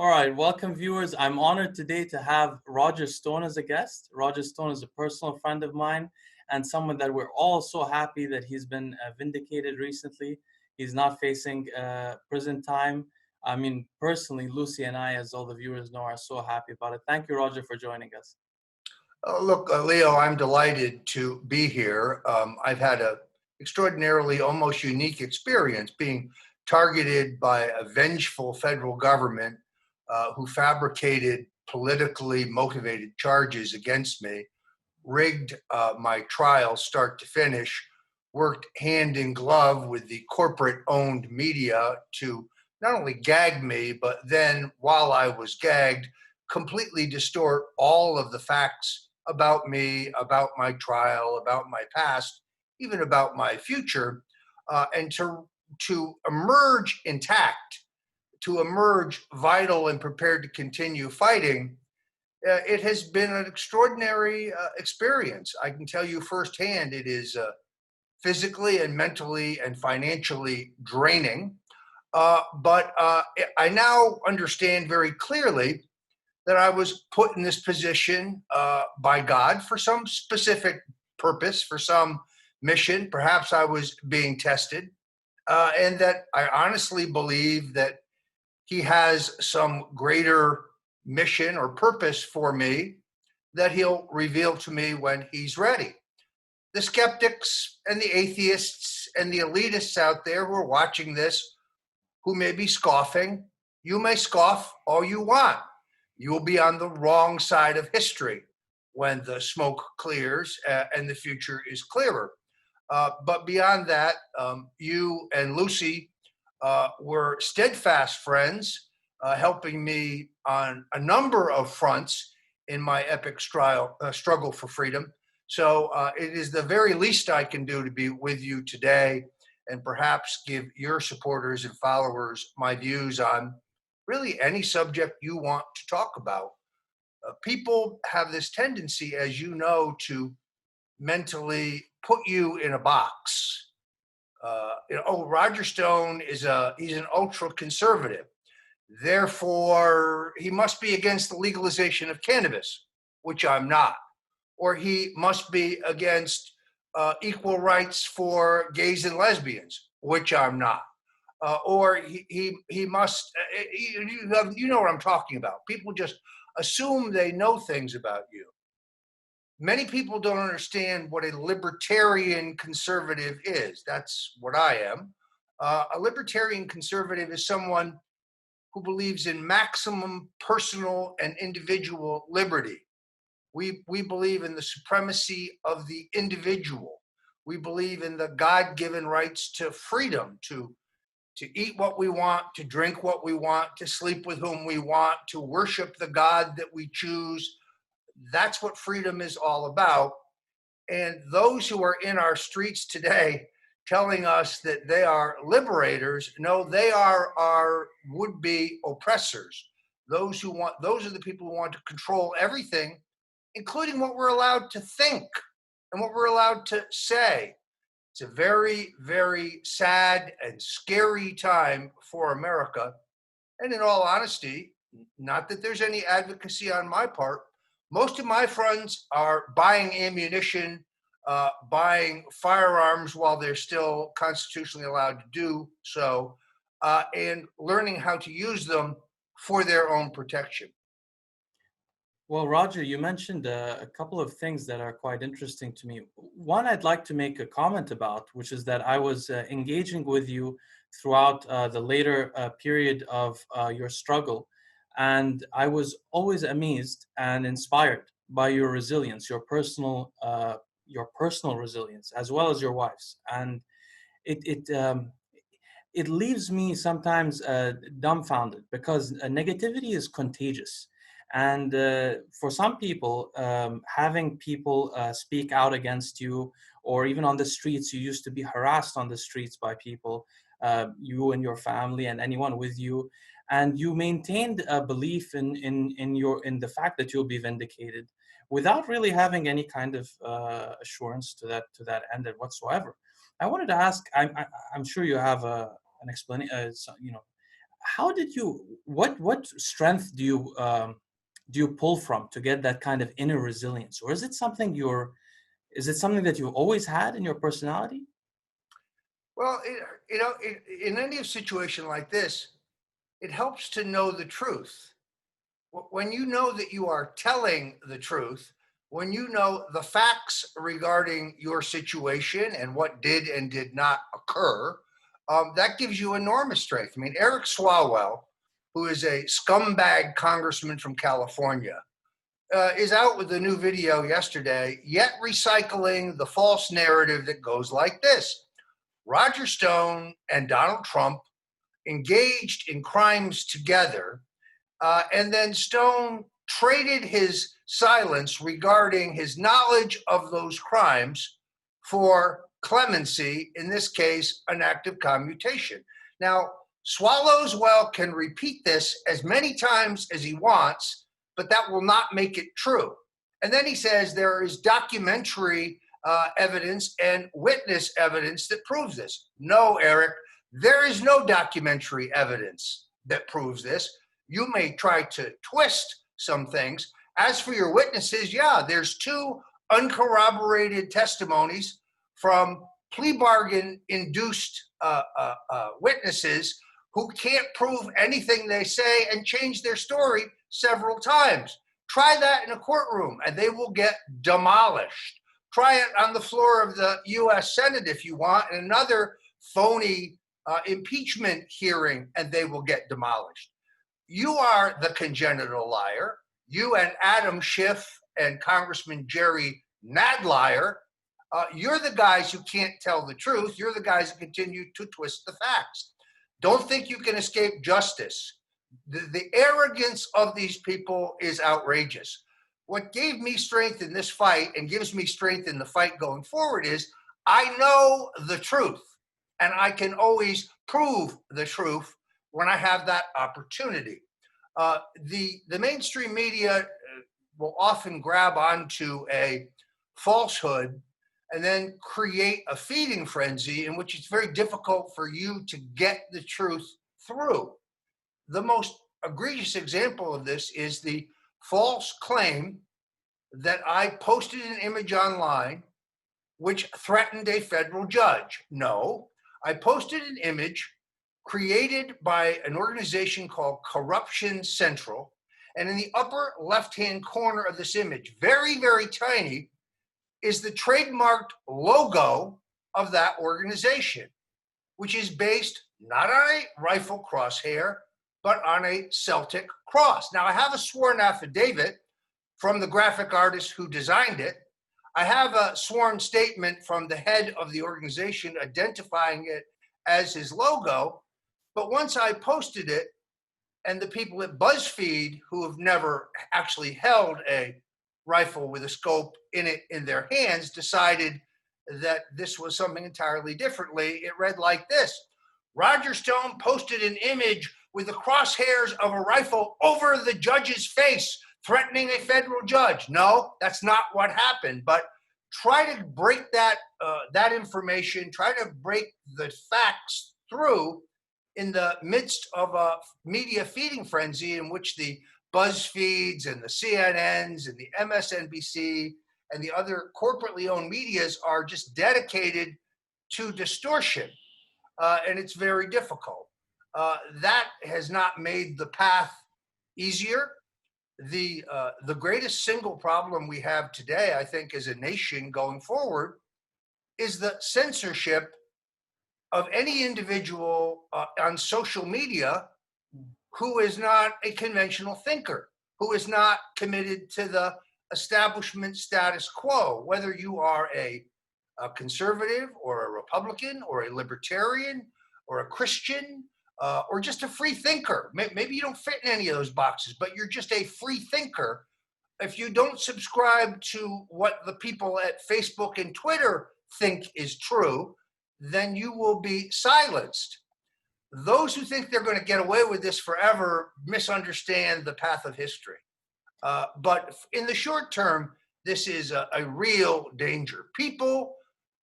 All right, welcome viewers. I'm honored today to have Roger Stone as a guest. Roger Stone is a personal friend of mine and someone that we're all so happy that he's been vindicated recently. He's not facing prison time. I mean, personally, Lucie and I, as all the viewers know, are so happy about it. Thank you, Roger, for joining us. Look, Leo, I'm delighted to be here. I've had an extraordinarily, almost unique experience being targeted by a vengeful federal government who fabricated politically motivated charges against me, rigged my trial start to finish, worked hand in glove with the corporate-owned media to not only gag me, but then while I was gagged, completely distort all of the facts about me, about my trial, about my past, even about my future, and to emerge intact, to emerge vital and prepared to continue fighting. It has been an extraordinary experience. I can tell you firsthand, it is physically and mentally and financially draining. But I now understand very clearly that I was put in this position by God for some specific purpose, for some mission. Perhaps I was being tested, and that I honestly believe that He has some greater mission or purpose for me that He'll reveal to me when He's ready. The skeptics and the atheists and the elitists out there who are watching this, who may be scoffing, you may scoff all you want. You will be on the wrong side of history when the smoke clears and the future is clearer. But beyond that, you and Lucie were steadfast friends, helping me on a number of fronts in my epic struggle for freedom. So it is the very least I can do to be with you today and perhaps give your supporters and followers my views on really any subject you want to talk about. People have this tendency, as you know, to mentally put you in a box. Roger Stone he's an ultra conservative. Therefore, he must be against the legalization of cannabis, which I'm not. Or he must be against equal rights for gays and lesbians, which I'm not. Or he must, you know what I'm talking about. People just assume they know things about you. Many people don't understand what a libertarian conservative is. That's what I am. A libertarian conservative is someone who believes in maximum personal and individual liberty. We believe in the supremacy of the individual. We believe in the God-given rights to freedom, to eat what we want, to drink what we want, to sleep with whom we want, to worship the God that we choose. That's what freedom is all about. And those who are in our streets today telling us that they are liberators, no, they are our would-be oppressors. Those are the people who want to control everything, including what we're allowed to think and what we're allowed to say. It's a very, very sad and scary time for America. And in all honesty, not that there's any advocacy on my part, most of my friends are buying ammunition, buying firearms while they're still constitutionally allowed to do so, and learning how to use them for their own protection. Well, Roger, you mentioned a couple of things that are quite interesting to me. One, I'd like to make a comment about, which is that I was engaging with you throughout the later period of your struggle. And I was always amazed and inspired by your resilience, your personal resilience, as well as your wife's. And it leaves me sometimes dumbfounded because negativity is contagious. And for some people, having people speak out against you, or even on the streets, you used to be harassed on the streets by people, you and your family and anyone with you, and you maintained a belief in the fact that you'll be vindicated, without really having any kind of assurance to that end whatsoever. I wanted to ask. I'm sure you have an explanation. how did you, what strength do you pull from to get that kind of inner resilience? Or is it something that you've always had in your personality? Well, in any situation like this, it helps to know the truth. When you know that you are telling the truth, when you know the facts regarding your situation and what did and did not occur, that gives you enormous strength. I mean, Eric Swalwell, who is a scumbag congressman from California, is out with a new video yesterday, yet recycling the false narrative that goes like this: Roger Stone and Donald Trump engaged in crimes together, and then Stone traded his silence regarding his knowledge of those crimes for clemency, in this case, an act of commutation. Now, Swallowswell can repeat this as many times as he wants, but that will not make it true. And then he says there is documentary evidence and witness evidence that proves this. No, Eric, there is no documentary evidence that proves this. You may try to twist some things. As for your witnesses, yeah, there's two uncorroborated testimonies from plea bargain induced witnesses who can't prove anything they say and change their story several times. Try that in a courtroom and they will get demolished. Try it on the floor of the US Senate if you want, in another phony impeachment hearing, and they will get demolished. You are the congenital liar. You and Adam Schiff and Congressman Jerry Nadler, you're the guys who can't tell the truth. You're the guys who continue to twist the facts. Don't think you can escape justice. The arrogance of these people is outrageous. What gave me strength in this fight and gives me strength in the fight going forward is I know the truth, and I can always prove the truth when I have that opportunity. The mainstream media will often grab onto a falsehood and then create a feeding frenzy in which it's very difficult for you to get the truth through. The most egregious example of this is the false claim that I posted an image online which threatened a federal judge. No, I posted an image created by an organization called Corruption Central. And in the upper left-hand corner of this image, very, very tiny, is the trademarked logo of that organization, which is based not on a rifle crosshair, but on a Celtic cross. Now, I have a sworn affidavit from the graphic artist who designed it. I have a sworn statement from the head of the organization identifying it as his logo. But once I posted it, and the people at BuzzFeed, who have never actually held a rifle with a scope in it in their hands, decided that this was something entirely differently. It read like this: Roger Stone posted an image with the crosshairs of a rifle over the judge's face, threatening a federal judge. No, that's not what happened. But try to break that information, try to break the facts through in the midst of a media feeding frenzy in which the BuzzFeeds and the CNNs and the MSNBC and the other corporately owned medias are just dedicated to distortion. And it's very difficult. That has not made the path easier. The greatest single problem we have today, I think, as a nation going forward, is the censorship of any individual on social media who is not a conventional thinker, who is not committed to the establishment status quo, whether you are a conservative or a Republican or a libertarian or a Christian or just a free thinker. Maybe you don't fit in any of those boxes, but you're just a free thinker. If you don't subscribe to what the people at Facebook and Twitter think is true, then you will be silenced. Those who think they're going to get away with this forever misunderstand the path of history. But in the short term, this is a real danger. People,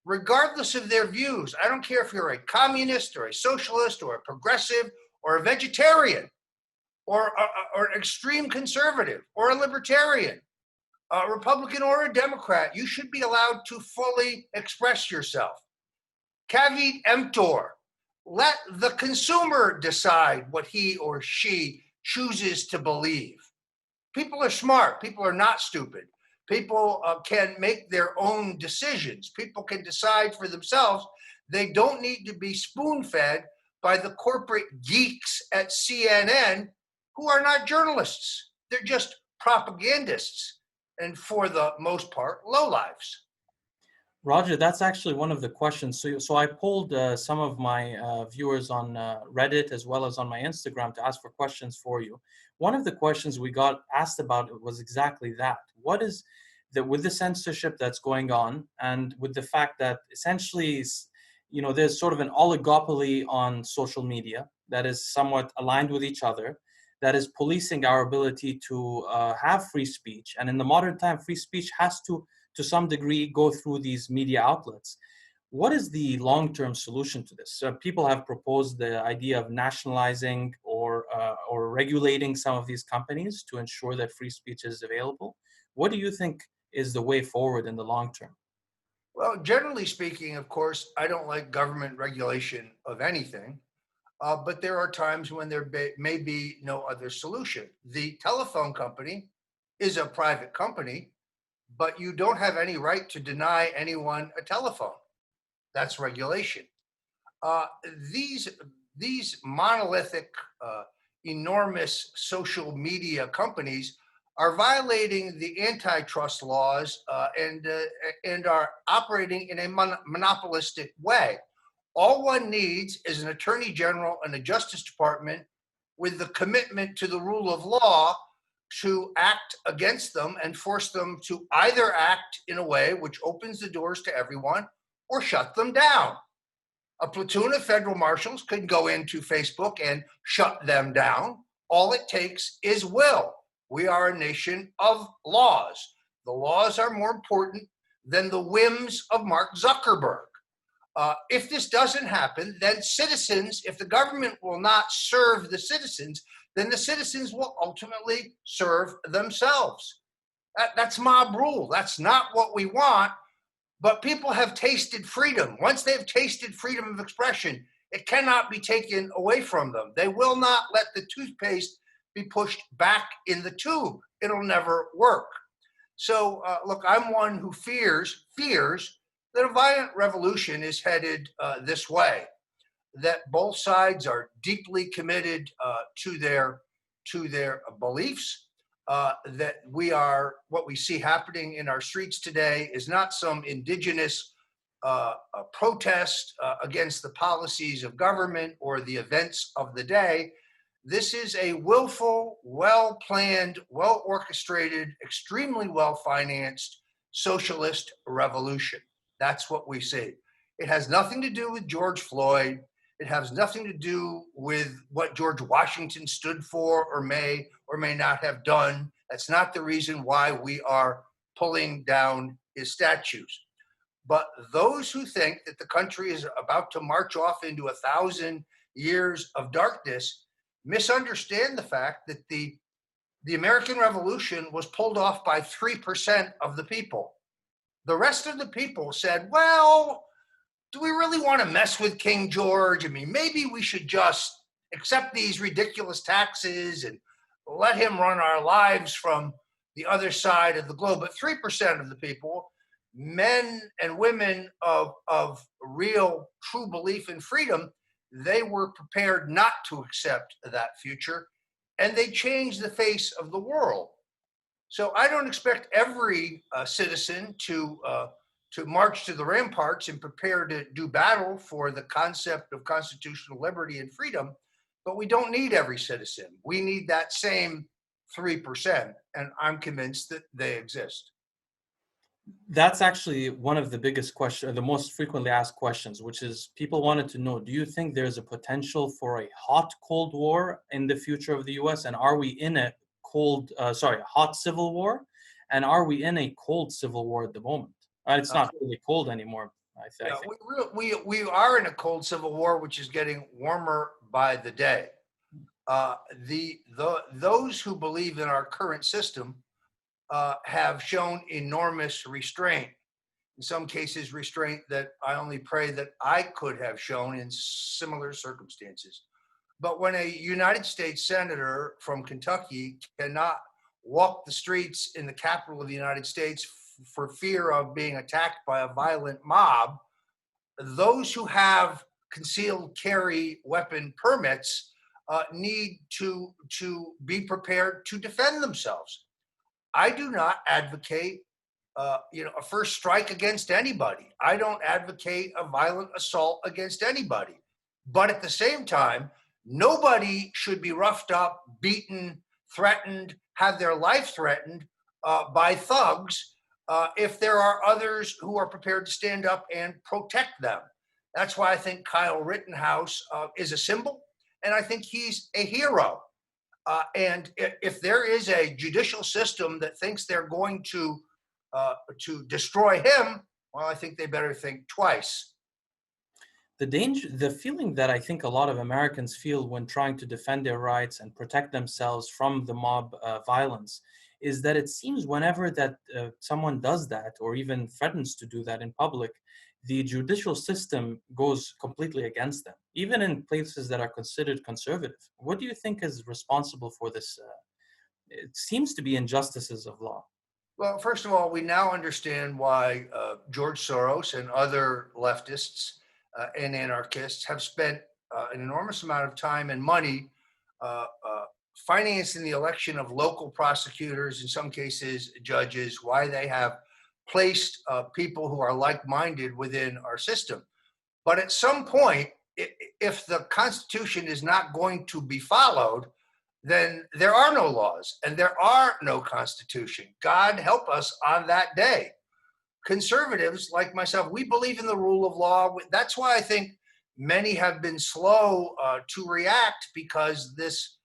regardless of their views, I don't care if you're a communist or a socialist or a progressive or a vegetarian, or an extreme conservative, or a libertarian, a Republican or a Democrat, you should be allowed to fully express yourself. Caveat emptor. Let the consumer decide what he or she chooses to believe. People are smart. People are not stupid. People can make their own decisions. People can decide for themselves. They don't need to be spoon-fed by the corporate geeks at CNN who are not journalists. They're just propagandists, and for the most part, lowlifes. Roger, that's actually one of the questions. So I polled some of my viewers on Reddit as well as on my Instagram to ask for questions for you. One of the questions we got asked about was exactly that. What is with the censorship that's going on, and with the fact that essentially, there's sort of an oligopoly on social media that is somewhat aligned with each other, that is policing our ability to have free speech. And in the modern time, free speech has to some degree, go through these media outlets. What is the long-term solution to this? People have proposed the idea of nationalizing or regulating some of these companies to ensure that free speech is available. What do you think is the way forward in the long term? Well, generally speaking, of course, I don't like government regulation of anything, but there are times when there may be no other solution. The telephone company is a private company, but you don't have any right to deny anyone a telephone. That's regulation. Uh, these monolithic, enormous social media companies are violating the antitrust laws and are operating in a monopolistic way. All one needs is an attorney general and a justice department with the commitment to the rule of law to act against them and force them to either act in a way which opens the doors to everyone or shut them down. A platoon of federal marshals could go into Facebook and shut them down. All it takes is will. We are a nation of laws. The laws are more important than the whims of Mark Zuckerberg. If this doesn't happen, then citizens, if the government will not serve the citizens, then the citizens will ultimately serve themselves. That's mob rule. That's not what we want, but people have tasted freedom. Once they've tasted freedom of expression, it cannot be taken away from them. They will not let the toothpaste be pushed back in the tube. It'll never work. So, look, I'm one who fears that a violent revolution is headed this way, that both sides are deeply committed to their beliefs, that what we see happening in our streets today is not some indigenous protest against the policies of government or the events of the day. This is a willful, well-planned, well-orchestrated, extremely well-financed socialist revolution. That's what we see. It has nothing to do with George Floyd. It has nothing to do with what George Washington stood for or may not have done. That's not the reason why we are pulling down his statues. But those who think that the country is about to march off into 1,000 years of darkness misunderstand the fact that the American Revolution was pulled off by 3% of the people. The rest of the people said, well, do we really want to mess with King George? I mean, maybe we should just accept these ridiculous taxes and let him run our lives from the other side of the globe. But 3% of the people, men and women of real, true belief in freedom, they were prepared not to accept that future, and they changed the face of the world. So I don't expect every citizen to march to the ramparts and prepare to do battle for the concept of constitutional liberty and freedom, but we don't need every citizen. We need that same 3%, and I'm convinced that they exist. That's actually one of the biggest questions, the most frequently asked questions, which is people wanted to know, do you think there's a potential for a hot Cold War in the future of the US? And are we in a hot civil war? And are we in a cold civil war at the moment? It's not really cold anymore, I think. We are in a cold civil war, which is getting warmer by the day. those who believe in our current system have shown enormous restraint. In some cases, restraint that I only pray that I could have shown in similar circumstances. But when a United States senator from Kentucky cannot walk the streets in the capital of the United States for fear of being attacked by a violent mob, those who have concealed carry weapon permits need to be prepared to defend themselves. I do not advocate a first strike against anybody. I don't advocate a violent assault against anybody. But at the same time, nobody should be roughed up, beaten, threatened, have their life threatened by thugs if there are others who are prepared to stand up and protect them. That's why I think Kyle Rittenhouse is a symbol, and I think he's a hero. And if there is a judicial system that thinks they're going to destroy him, well, I think they better think twice. The feeling that I think a lot of Americans feel when trying to defend their rights and protect themselves from the mob violence is that it seems whenever that someone does that or even threatens to do that in public, the judicial system goes completely against them, even in places that are considered conservative. What do you think is responsible for this? It seems to be injustices of law. Well, first of all, we now understand why George Soros and other leftists and anarchists have spent an enormous amount of time and money financing the election of local prosecutors, in some cases judges, why they have placed people who are like-minded within our system. But at some point, if the Constitution is not going to be followed, then there are no laws and there are no Constitution. God help us on that day. Conservatives like myself, we believe in the rule of law. That's why I think many have been slow to react, because this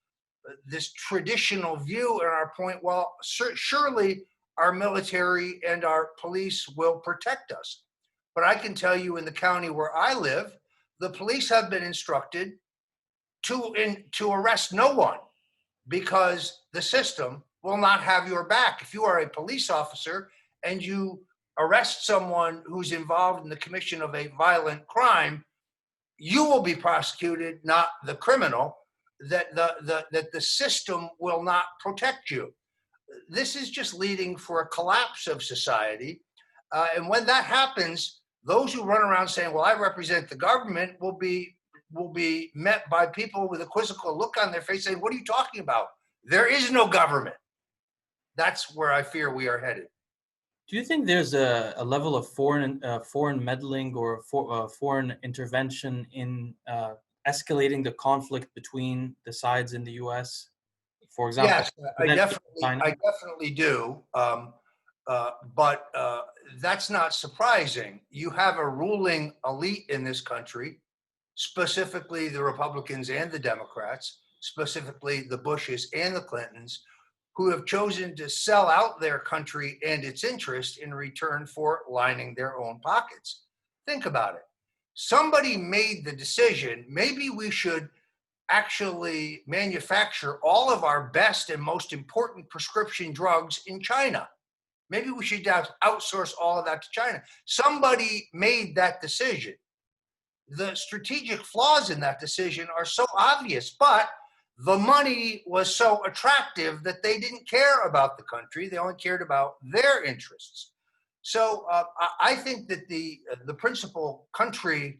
traditional view and our point, well, surely our military and our police will protect us. But I can tell you in the county where I live, the police have been instructed to arrest no one, because the system will not have your back. If you are a police officer and you arrest someone who's involved in the commission of a violent crime, you will be prosecuted, not the criminal. That the system will not protect you. This is just leading for a collapse of society. And when that happens, those who run around saying, well, I represent the government, will be met by people with a quizzical look on their face saying, what are you talking about? There is no government. That's where I fear we are headed. Do you think there's a level of foreign meddling or foreign intervention in escalating the conflict between the sides in the U.S.? For example, yes, I definitely do. But that's not surprising. You have a ruling elite in this country, specifically the Republicans and the Democrats, specifically the Bushes and the Clintons, who have chosen to sell out their country and its interest in return for lining their own pockets. Think about it. Somebody made the decision, maybe we should actually manufacture all of our best and most important prescription drugs in China. Maybe we should outsource all of that to China. Somebody made that decision. The strategic flaws in that decision are so obvious, but the money was so attractive that they didn't care about the country. They only cared about their interests. So I think that the principal country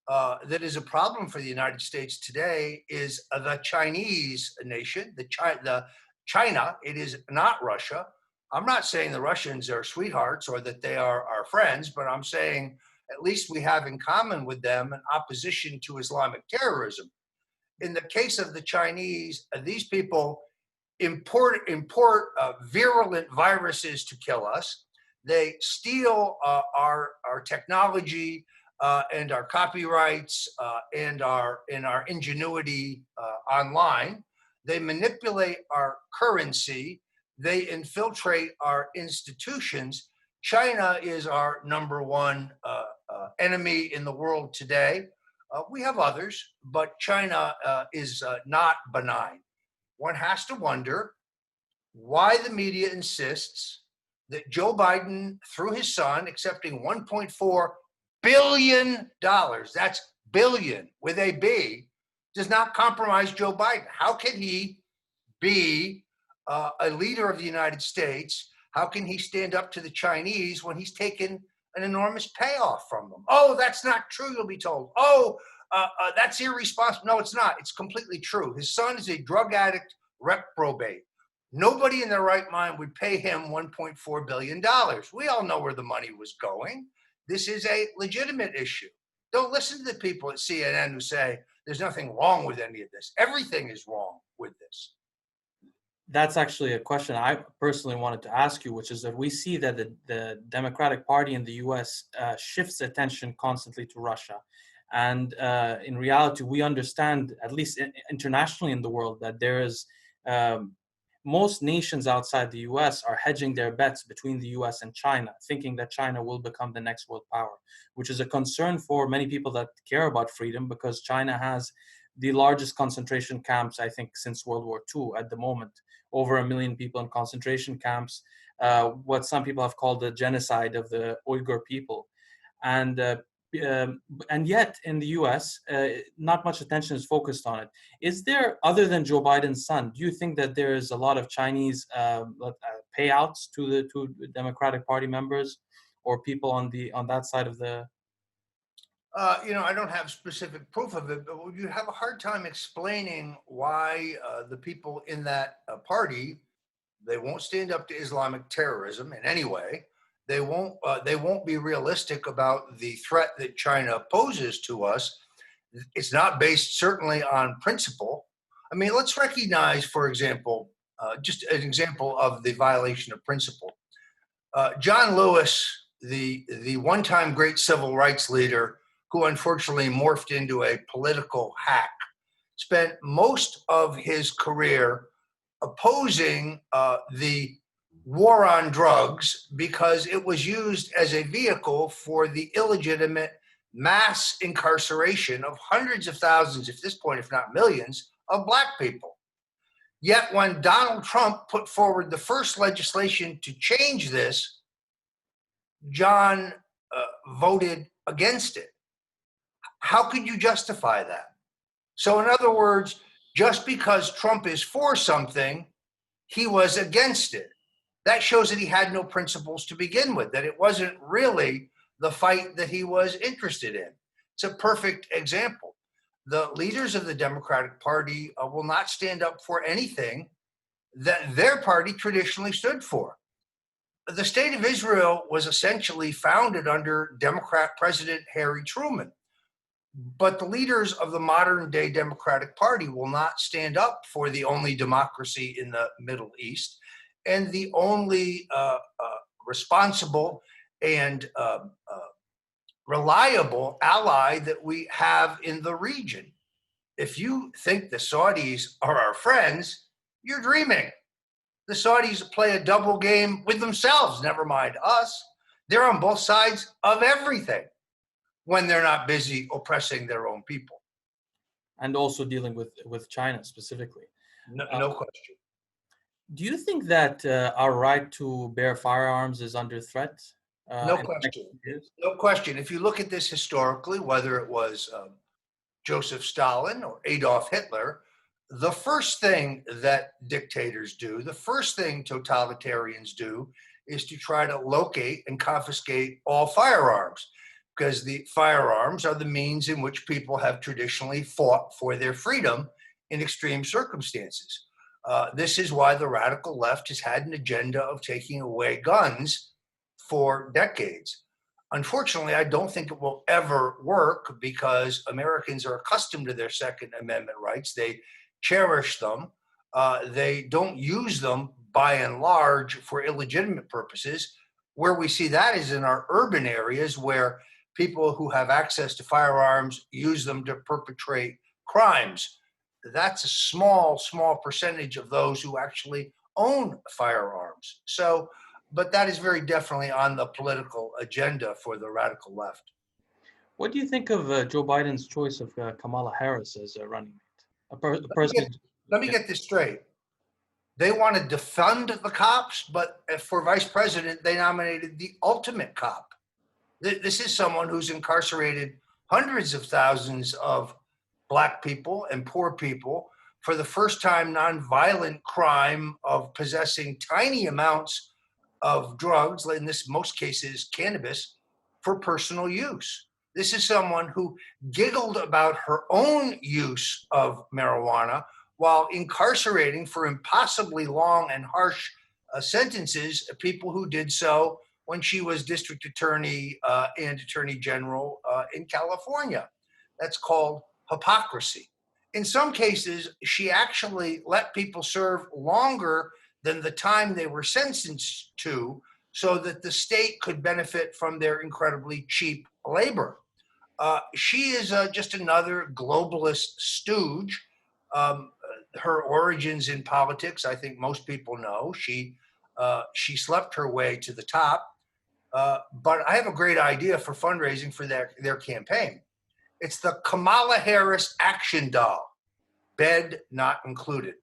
that is a problem for the United States today is the Chinese nation, China. It is not Russia. I'm not saying the Russians are sweethearts or that they are our friends, but I'm saying at least we have in common with them an opposition to Islamic terrorism. In the case of the Chinese, these people import virulent viruses to kill us. They steal our technology and our copyrights and our ingenuity online. They manipulate our currency. They infiltrate our institutions. China is our number one enemy in the world today. We have others, but China is not benign. One has to wonder why the media insists that Joe Biden, through his son, accepting $1.4 billion, that's billion with a B, does not compromise Joe Biden. How can he be a leader of the United States? How can he stand up to the Chinese when he's taken an enormous payoff from them? Oh, that's not true, you'll be told. Oh, that's irresponsible. No, it's not. It's completely true. His son is a drug addict reprobate. Nobody in their right mind would pay him $1.4 billion. We all know where the money was going. This is a legitimate issue. Don't listen to the people at CNN who say there's nothing wrong with any of this. Everything is wrong with this. That's actually a question I personally wanted to ask you, which is that we see that the Democratic Party in the US shifts attention constantly to Russia. And in reality, we understand, at least internationally in the world, that there is most nations outside the US are hedging their bets between the US and China, thinking that China will become the next world power, which is a concern for many people that care about freedom, because China has the largest concentration camps, I think, since World War II at the moment. Over 1 million people in concentration camps, what some people have called the genocide of the Uyghur people. And yet in the US, not much attention is focused on it. Is there, other than Joe Biden's son, do you think that there is a lot of Chinese payouts to the Democratic Party members or people on that side of the? I don't have specific proof of it, but you have a hard time explaining why the people in that party, they won't stand up to Islamic terrorism in any way. They won't be realistic about the threat that China poses to us. It's not based certainly on principle. I mean, let's recognize, for example, just an example of the violation of principle. John Lewis, the one-time great civil rights leader, who unfortunately morphed into a political hack, spent most of his career opposing the war on drugs because it was used as a vehicle for the illegitimate mass incarceration of hundreds of thousands, at this point, if not millions, of Black people. Yet when Donald Trump put forward the first legislation to change this, John voted against it. How could you justify that? So in other words, just because Trump is for something, he was against it. That shows that he had no principles to begin with, that it wasn't really the fight that he was interested in. It's a perfect example. The leaders of the Democratic Party will not stand up for anything that their party traditionally stood for. The state of Israel was essentially founded under Democrat President Harry Truman. But the leaders of the modern day Democratic Party will not stand up for the only democracy in the Middle East and the only responsible and reliable ally that we have in the region. If you think the Saudis are our friends, you're dreaming. The Saudis play a double game with themselves, never mind us. They're on both sides of everything when they're not busy oppressing their own people. And also dealing with China specifically. No question. Do you think that our right to bear firearms is under threat? No question. No question. If you look at this historically, whether it was Joseph Stalin or Adolf Hitler, the first thing that dictators do, the first thing totalitarians do, is to try to locate and confiscate all firearms, because the firearms are the means in which people have traditionally fought for their freedom in extreme circumstances. This is why the radical left has had an agenda of taking away guns for decades. Unfortunately, I don't think it will ever work because Americans are accustomed to their Second Amendment rights. They cherish them. They don't use them by and large for illegitimate purposes. Where we see that is in our urban areas where people who have access to firearms use them to perpetrate crimes. That's a small percentage of those who actually own firearms. But that is very definitely on the political agenda for the radical left. What do you think of Joe Biden's choice of Kamala Harris as a running mate? A Let me person. get, let me Yeah. get this straight. They want to defund the cops, but for vice president, they nominated the ultimate cop. This is someone who's incarcerated hundreds of thousands of Black people and poor people for the first time nonviolent crime of possessing tiny amounts of drugs, in this most cases cannabis, for personal use. This is someone who giggled about her own use of marijuana while incarcerating for impossibly long and harsh sentences people who did so when she was district attorney and attorney general in California. That's called hypocrisy. In some cases, she actually let people serve longer than the time they were sentenced to, so that the state could benefit from their incredibly cheap labor. She is just another globalist stooge. Um, Her origins in politics, I think most people know. She slept her way to the top. But I have a great idea for fundraising for their campaign. It's the Kamala Harris action doll, bed not included.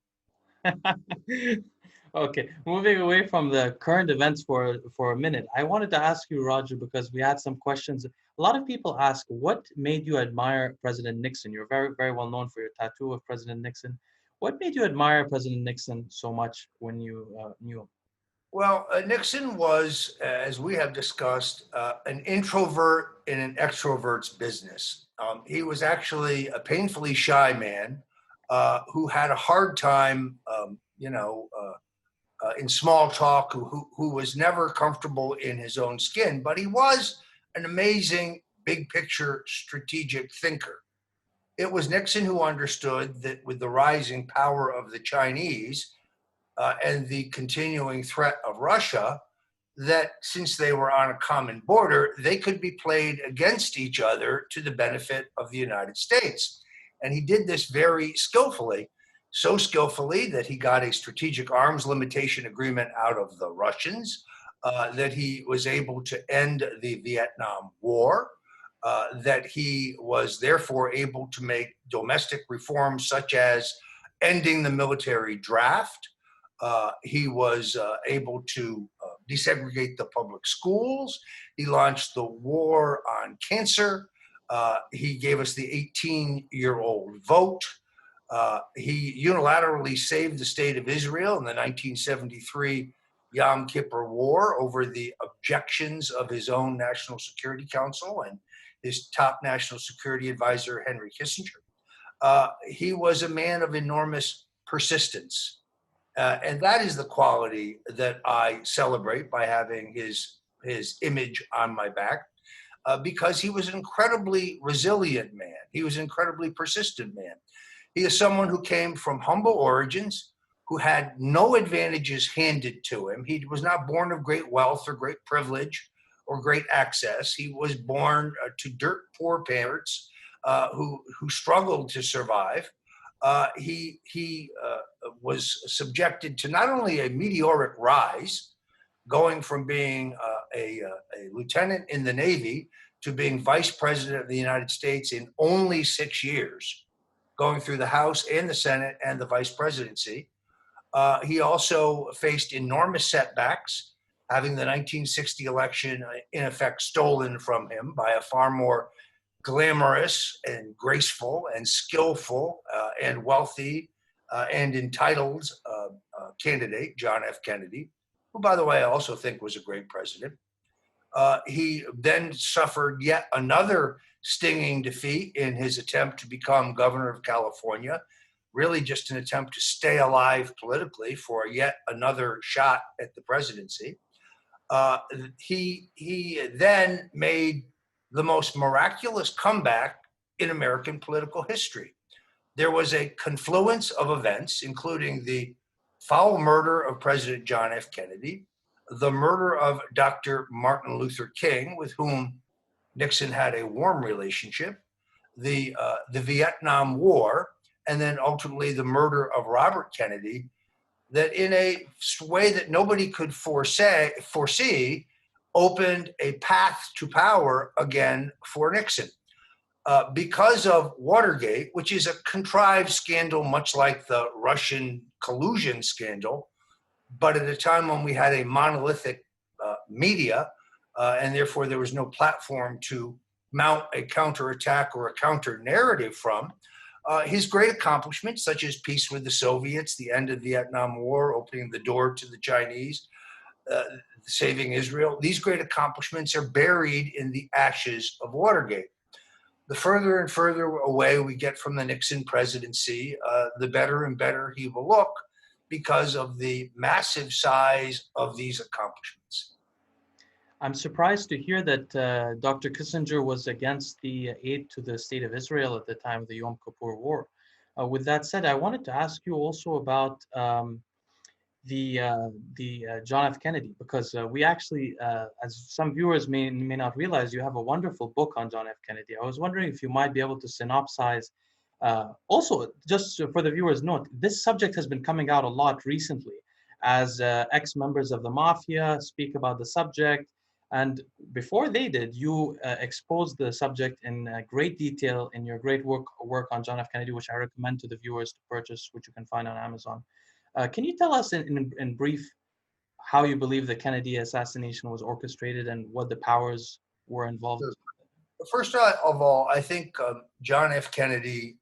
Okay, moving away from the current events for a minute, I wanted to ask you, Roger, because we had some questions. A lot of people ask, what made you admire President Nixon? You're very, very well known for your tattoo of President Nixon. What made you admire President Nixon so much when you knew him? Well, Nixon was, as we have discussed, an introvert in an extrovert's business. He was actually a painfully shy man who had a hard time, in small talk, who was never comfortable in his own skin, but he was an amazing big picture strategic thinker. It was Nixon who understood that with the rising power of the Chinese and the continuing threat of Russia, that since they were on a common border, they could be played against each other to the benefit of the United States. And he did this very skillfully, so skillfully that he got a strategic arms limitation agreement out of the Russians, that he was able to end the Vietnam War, that he was therefore able to make domestic reforms such as ending the military draft. He was able to desegregate the public schools. He launched the war on cancer. He gave us the 18-year-old vote. He unilaterally saved the state of Israel in the 1973 Yom Kippur War over the objections of his own National Security Council and his top national security advisor, Henry Kissinger. He was a man of enormous persistence. And that is the quality that I celebrate by having his image on my back, because he was an incredibly resilient man. He was an incredibly persistent man. He is someone who came from humble origins, who had no advantages handed to him. He was not born of great wealth or great privilege or great access. He was born to dirt poor parents who struggled to survive. He was subjected to not only a meteoric rise, going from being a lieutenant in the Navy to being vice president of the United States in only 6 years, going through the House and the Senate and the vice presidency. He also faced enormous setbacks, having the 1960 election in effect stolen from him by a far more glamorous and graceful and skillful and wealthy and entitled candidate, John F. Kennedy, who, by the way, I also think was a great president. He then suffered yet another stinging defeat in his attempt to become governor of California, really just an attempt to stay alive politically for yet another shot at the presidency. He then made the most miraculous comeback in American political history. There was a confluence of events, including the foul murder of President John F. Kennedy, the murder of Dr. Martin Luther King, with whom Nixon had a warm relationship, the Vietnam War, and then ultimately the murder of Robert Kennedy, that in a way that nobody could foresee, opened a path to power again for Nixon. because of Watergate, which is a contrived scandal, much like the Russian collusion scandal, but at a time when we had a monolithic media, and therefore there was no platform to mount a counterattack or a counter narrative from. His great accomplishments, such as peace with the Soviets, the end of the Vietnam War, opening the door to the Chinese, saving Israel, these great accomplishments are buried in the ashes of Watergate. The further and further away we get from the Nixon presidency, the better and better he will look because of the massive size of these accomplishments. I'm surprised to hear that Dr. Kissinger was against the aid to the state of Israel at the time of the Yom Kippur War. With that said, I wanted to ask you also about the John F. Kennedy, because we actually, as some viewers may not realize, you have a wonderful book on John F. Kennedy. I was wondering if you might be able to synopsize. Also, just for the viewers' note, this subject has been coming out a lot recently as ex-members of the mafia speak about the subject. And before they did, you exposed the subject in great detail in your great work on John F. Kennedy, which I recommend to the viewers to purchase, which you can find on Amazon. Can you tell us in brief how you believe the Kennedy assassination was orchestrated and what the powers were involved? First of all, I think John F. Kennedy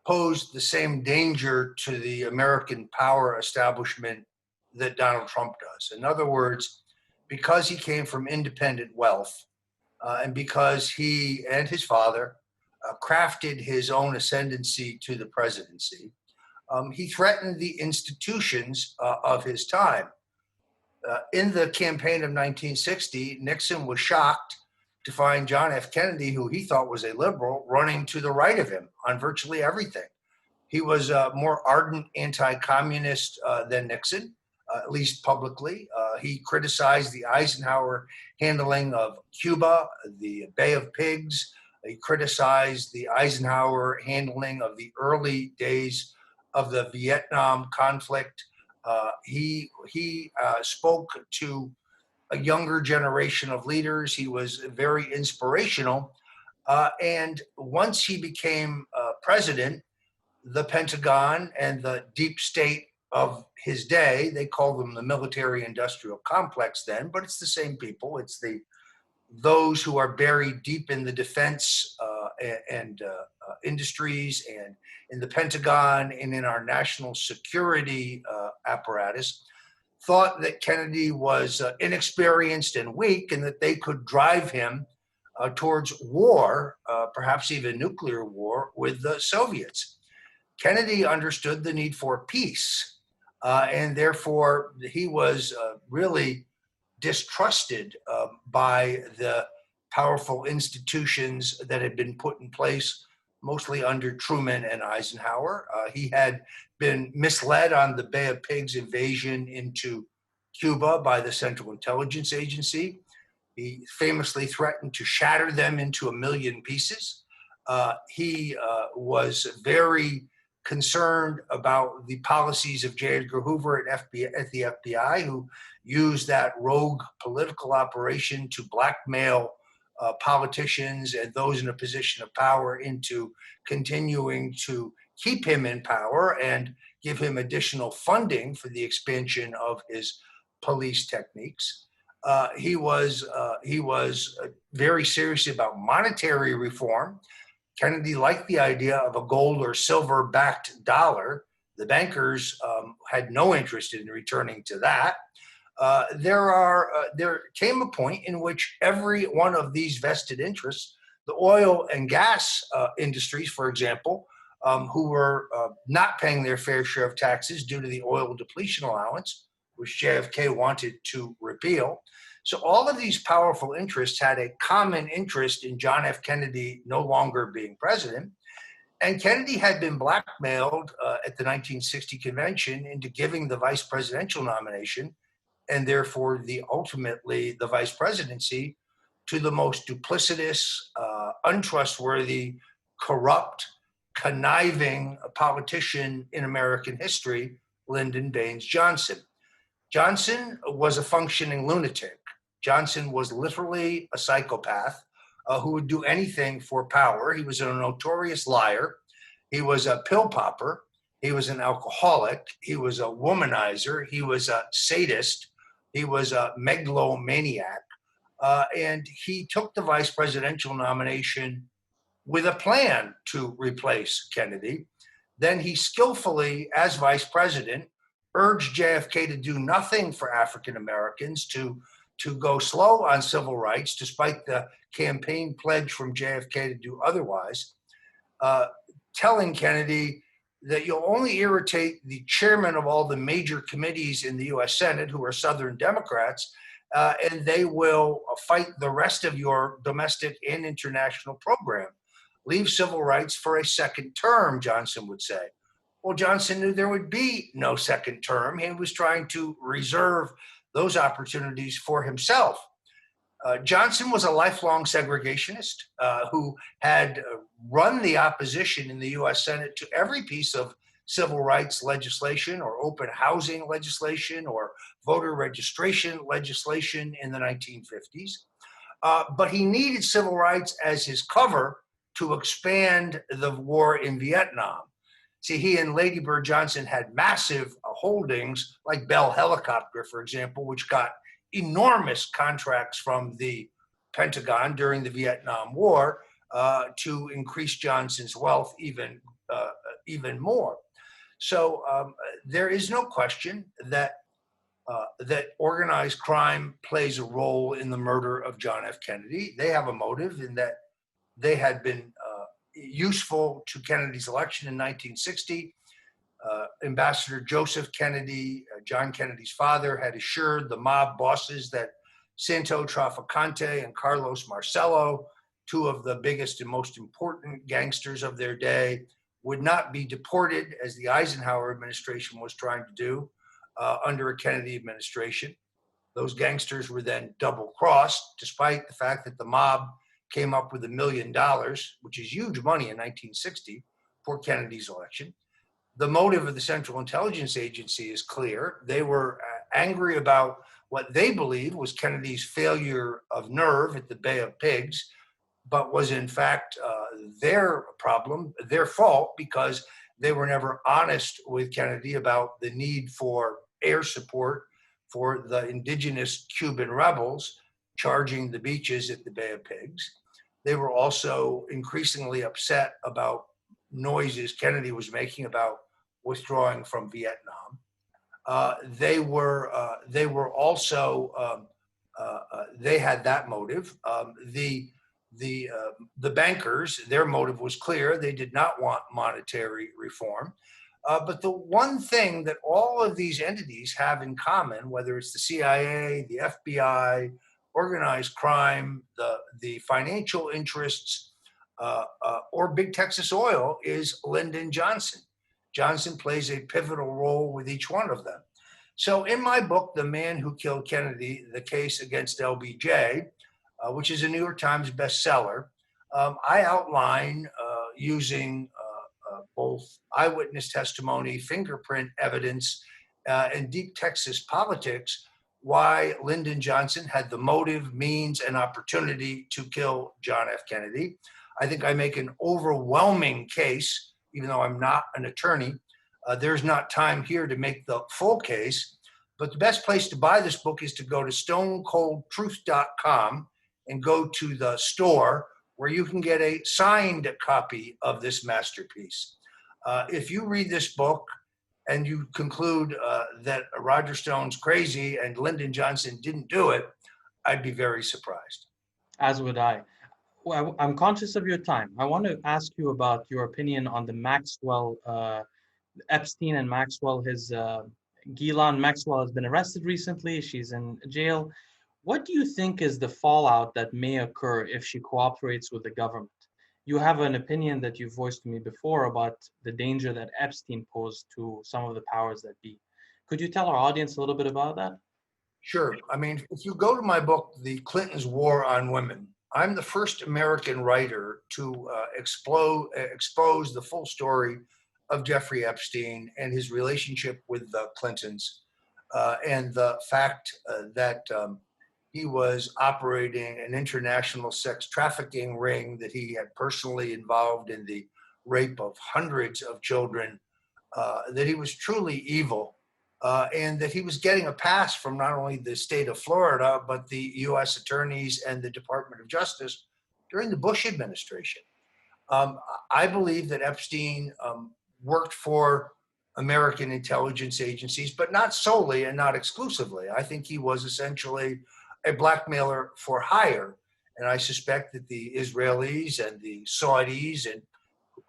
posed the same danger to the American power establishment that Donald Trump does. In other words, because he came from independent wealth and because he and his father crafted his own ascendancy to the presidency, he threatened the institutions of his time. In the campaign of 1960, Nixon was shocked to find John F. Kennedy, who he thought was a liberal, running to the right of him on virtually everything. He was a more ardent anti-communist than Nixon, at least publicly. He criticized the Eisenhower handling of Cuba, the Bay of Pigs. He criticized the Eisenhower handling of the early days of the Vietnam conflict. He spoke to a younger generation of leaders. He was very inspirational. And once he became president, the Pentagon and the deep state of his day, they called them the military industrial complex then, but it's the same people. It's those who are buried deep in the defense and industries and in the Pentagon and in our national security apparatus, thought that Kennedy was inexperienced and weak and that they could drive him towards war, perhaps even nuclear war with the Soviets. Kennedy understood the need for peace, and therefore he was really distrusted by the powerful institutions that had been put in place, mostly under Truman and Eisenhower. He had been misled on the Bay of Pigs invasion into Cuba by the Central Intelligence Agency. He famously threatened to shatter them into a million pieces. He was very concerned about the policies of J. Edgar Hoover at the FBI, who used that rogue political operation to blackmail politicians and those in a position of power into continuing to keep him in power and give him additional funding for the expansion of his police techniques. He was very serious about monetary reform. Kennedy liked the idea of a gold or silver-backed dollar. The bankers had no interest in returning to that. There came a point in which every one of these vested interests, the oil and gas industries, for example, who were not paying their fair share of taxes due to the oil depletion allowance, which JFK wanted to repeal. So all of these powerful interests had a common interest in John F. Kennedy no longer being president. And Kennedy had been blackmailed at the 1960 convention into giving the vice presidential nomination and therefore ultimately the vice presidency to the most duplicitous, untrustworthy, corrupt, conniving politician in American history, Lyndon Baines Johnson. Johnson was a functioning lunatic. Johnson was literally a psychopath. who would do anything for power. He was a notorious liar. He was a pill popper. He was an alcoholic. He was a womanizer. He was a sadist. He was a megalomaniac. And he took the vice presidential nomination with a plan to replace Kennedy. Then he skillfully, as vice president, urged JFK to do nothing for African Americans, to go slow on civil rights, despite the campaign pledge from JFK to do otherwise, telling Kennedy that you'll only irritate the chairman of all the major committees in the US Senate, who are Southern Democrats, and they will fight the rest of your domestic and international program. Leave civil rights for a second term, Johnson would say. Well, Johnson knew there would be no second term. He was trying to reserve those opportunities for himself. Johnson was a lifelong segregationist who had run the opposition in the US Senate to every piece of civil rights legislation or open housing legislation or voter registration legislation in the 1950s. But he needed civil rights as his cover to expand the war in Vietnam. See, he and Lady Bird Johnson had massive holdings, like Bell Helicopter, for example, which got enormous contracts from the Pentagon during the Vietnam War to increase Johnson's wealth even more. So there is no question that organized crime plays a role in the murder of John F. Kennedy. They have a motive in that they had been useful to Kennedy's election in 1960. Ambassador Joseph Kennedy, John Kennedy's father, had assured the mob bosses that Santo Trafficante and Carlos Marcello, two of the biggest and most important gangsters of their day, would not be deported, as the Eisenhower administration was trying to do under a Kennedy administration. Those gangsters were then double-crossed, despite the fact that the mob came up with $1 million, which is huge money in 1960 for Kennedy's election. The motive of the Central Intelligence Agency is clear. They were angry about what they believed was Kennedy's failure of nerve at the Bay of Pigs, but was in fact their problem, their fault, because they were never honest with Kennedy about the need for air support for the indigenous Cuban rebels charging the beaches at the Bay of Pigs. They were also increasingly upset about noises Kennedy was making about withdrawing from Vietnam. They were also they had that motive. The bankers, their motive was clear. They did not want monetary reform. But the one thing that all of these entities have in common, whether it's the CIA, the FBI, organized crime, the financial interests, or Big Texas Oil, is Lyndon Johnson. Johnson plays a pivotal role with each one of them. So in my book, The Man Who Killed Kennedy, The Case Against LBJ, which is a New York Times bestseller, I outline using both eyewitness testimony, fingerprint evidence, and deep Texas politics, why Lyndon Johnson had the motive, means, and opportunity to kill John F. Kennedy. I think I make an overwhelming case, even though I'm not an attorney. There's not time here to make the full case, but the best place to buy this book is to go to stonecoldtruth.com and go to the store where you can get a signed copy of this masterpiece. If you read this book and you conclude that Roger Stone's crazy and Lyndon Johnson didn't do it, I'd be very surprised. As would I. Well, I'm conscious of your time. I want to ask you about your opinion on the Maxwell, Epstein and Maxwell. Ghislaine Maxwell has been arrested recently. She's in jail. What do you think is the fallout that may occur if she cooperates with the government? You have an opinion that you've voiced to me before about the danger that Epstein posed to some of the powers that be. Could you tell our audience a little bit about that? Sure. I mean, if you go to my book, The Clintons' War on Women, I'm the first American writer to expose the full story of Jeffrey Epstein and his relationship with the Clintons, and the fact that he was operating an international sex trafficking ring, that he had personally involved in the rape of hundreds of children, that he was truly evil, and that he was getting a pass from not only the state of Florida, but the U.S. attorneys and the Department of Justice during the Bush administration. I believe that Epstein worked for American intelligence agencies, but not solely and not exclusively. I think he was essentially a blackmailer for hire. And I suspect that the Israelis and the Saudis and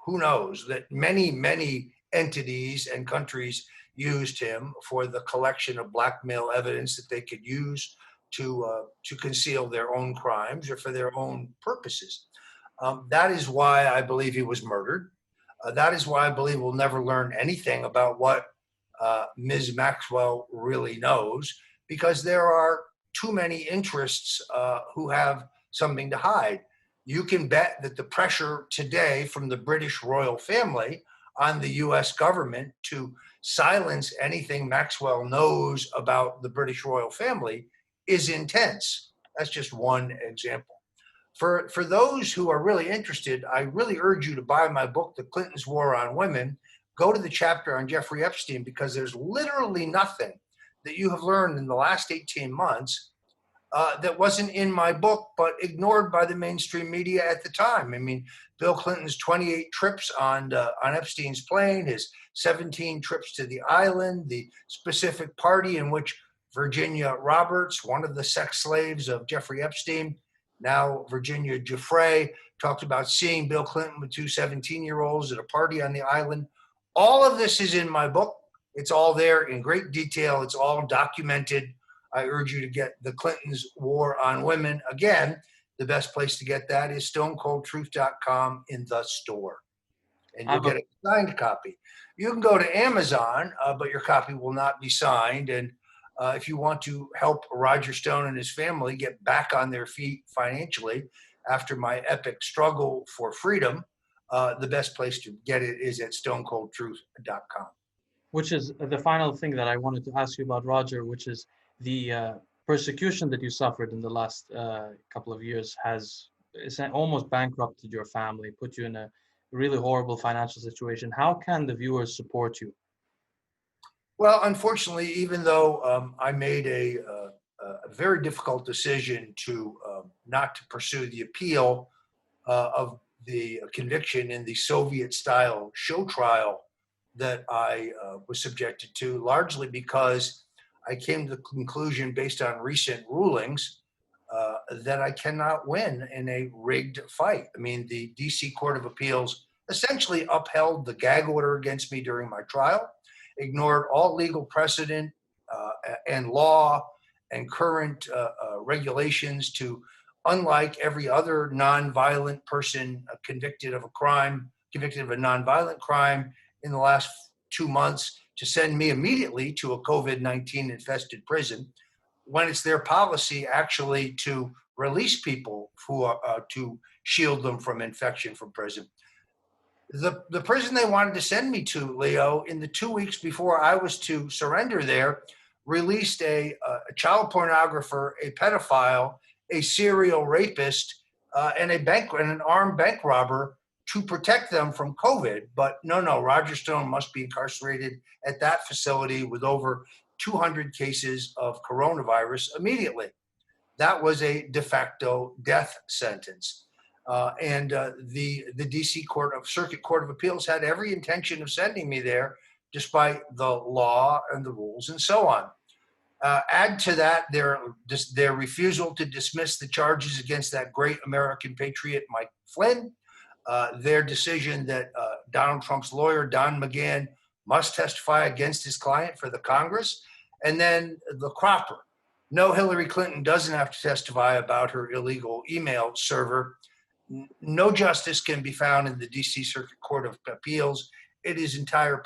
who knows, that many, many entities and countries used him for the collection of blackmail evidence that they could use to conceal their own crimes or for their own purposes. That is why I believe he was murdered. That is why I believe we'll never learn anything about what Ms. Maxwell really knows, because there are too many interests who have something to hide. You can bet that the pressure today from the British royal family on the US government to silence anything Maxwell knows about the British royal family is intense. That's just one example. For those who are really interested, I really urge you to buy my book, The Clintons' War on Women. Go to the chapter on Jeffrey Epstein, because there's literally nothing that you have learned in the last 18 months that wasn't in my book, but ignored by the mainstream media at the time. I mean, Bill Clinton's 28 trips on Epstein's plane, his 17 trips to the island, the specific party in which Virginia Roberts, one of the sex slaves of Jeffrey Epstein, now Virginia Giuffre, talked about seeing Bill Clinton with two 17-year-olds at a party on the island. All of this is in my book. It's all there in great detail. It's all documented. I urge you to get The Clintons' War on Women. Again, the best place to get that is stonecoldtruth.com in the store. And you'll get a signed copy. You can go to Amazon, but your copy will not be signed. And if you want to help Roger Stone and his family get back on their feet financially after my epic struggle for freedom, the best place to get it is at stonecoldtruth.com. Which is the final thing that I wanted to ask you about, Roger, which is the persecution that you suffered in the last couple of years has almost bankrupted your family, put you in a really horrible financial situation. How can the viewers support you? Well, unfortunately, even though I made a very difficult decision to not to pursue the appeal of the conviction in the Soviet-style show trial that I was subjected to, largely because I came to the conclusion, based on recent rulings, that I cannot win in a rigged fight. I mean, the DC Court of Appeals essentially upheld the gag order against me during my trial, ignored all legal precedent and law and current regulations to, unlike every other nonviolent person convicted of a nonviolent crime in the last 2 months, to send me immediately to a COVID-19 infested prison, when it's their policy actually to release people who are to shield them from infection from prison. The prison they wanted to send me to, Leo, in the 2 weeks before I was to surrender there, released a child pornographer, a pedophile, a serial rapist, and an armed bank robber to protect them from COVID. But no, Roger Stone must be incarcerated at that facility with over 200 cases of coronavirus immediately. That was a de facto death sentence. And the DC Circuit Court of Appeals had every intention of sending me there, despite the law and the rules and so on. Add to that their refusal to dismiss the charges against that great American patriot, Mike Flynn, their decision that Donald Trump's lawyer, Don McGahn, must testify against his client for the Congress, and then the cropper. No, Hillary Clinton doesn't have to testify about her illegal email server. No justice can be found in the DC Circuit Court of Appeals. It is entirely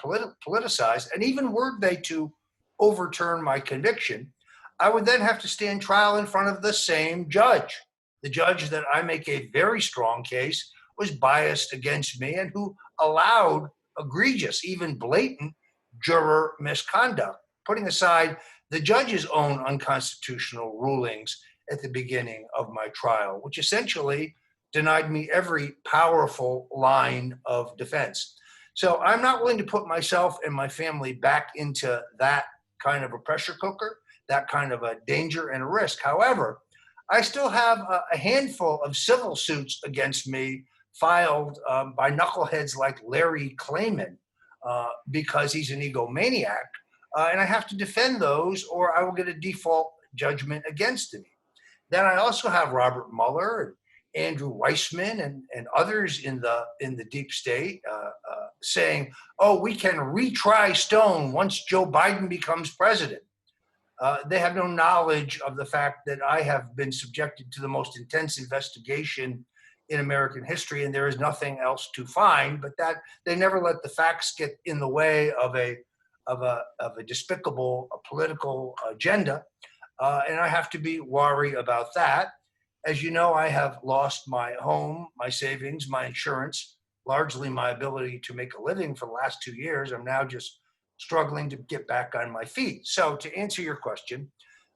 politicized. And even were they to overturn my conviction, I would then have to stand trial in front of the same judge. The judge that I make a very strong case was biased against me and who allowed egregious, even blatant juror misconduct, putting aside the judge's own unconstitutional rulings at the beginning of my trial, which essentially denied me every powerful line of defense. So I'm not willing to put myself and my family back into that kind of a pressure cooker, that kind of a danger and a risk. However, I still have a handful of civil suits against me filed by knuckleheads like Larry Klayman because he's an egomaniac. And I have to defend those or I will get a default judgment against me. Then I also have Robert Mueller and Andrew Weissman and others in the deep state saying, oh, we can retry Stone once Joe Biden becomes president. They have no knowledge of the fact that I have been subjected to the most intense investigation in American history, and there is nothing else to find. But that they never let the facts get in the way of a despicable political agenda, and I have to be wary about that. As you know, I have lost my home, my savings, my insurance, largely my ability to make a living for the last 2 years. I'm now just struggling to get back on my feet. So to answer your question,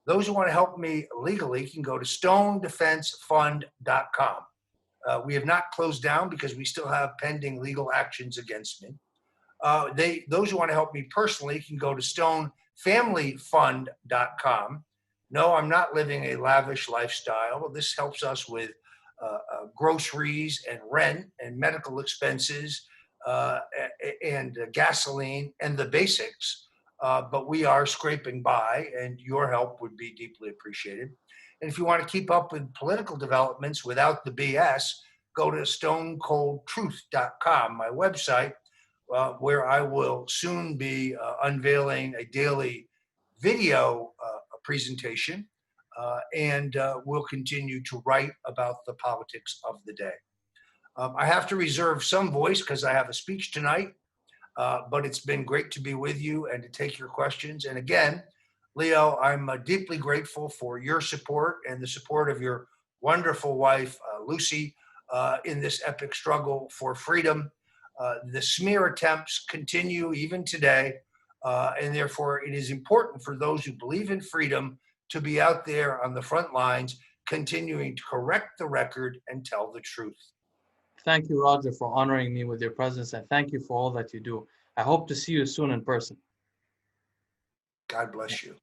those who want to help me legally can go to stonedefensefund.com. We have not closed down because we still have pending legal actions against me. Those who want to help me personally can go to stonefamilyfund.com. No, I'm not living a lavish lifestyle. This helps us with groceries and rent and medical expenses and gasoline and the basics. But we are scraping by, and your help would be deeply appreciated. And if you want to keep up with political developments without the BS, go to stonecoldtruth.com, my website, where I will soon be unveiling a daily video presentation, and we'll continue to write about the politics of the day. I have to reserve some voice because I have a speech tonight, but it's been great to be with you and to take your questions. And again, Leo, I'm deeply grateful for your support and the support of your wonderful wife, Lucie, in this epic struggle for freedom. The smear attempts continue even today, and therefore it is important for those who believe in freedom to be out there on the front lines, continuing to correct the record and tell the truth. Thank you, Roger, for honoring me with your presence, and thank you for all that you do. I hope to see you soon in person. God bless you.